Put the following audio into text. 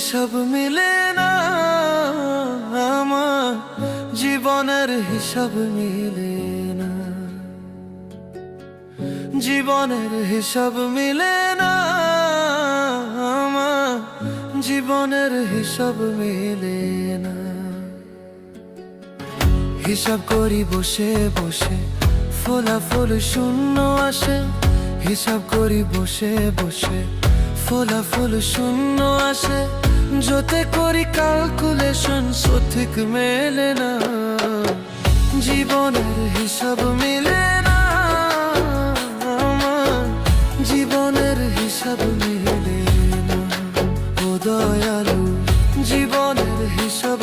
হিসাব মিলে না, আমার জীবনের হিসাব মিলে না, জীবনের হিসাব মিলে না, আমার জীবনের হিসাব মিলে না। হিসাব করি বসে বসে, ফলাফল শূন্য আসে। হিসাব করি বসে বসে, ফলাফল শূন্য আসে। যতে করি ক্যালকুলেশন সঠিক মেলে না, জীবনের হিসাব মিলে না, আমার জীবনের হিসাব মিলে না। ও দয়ালু, জীবনের হিসাব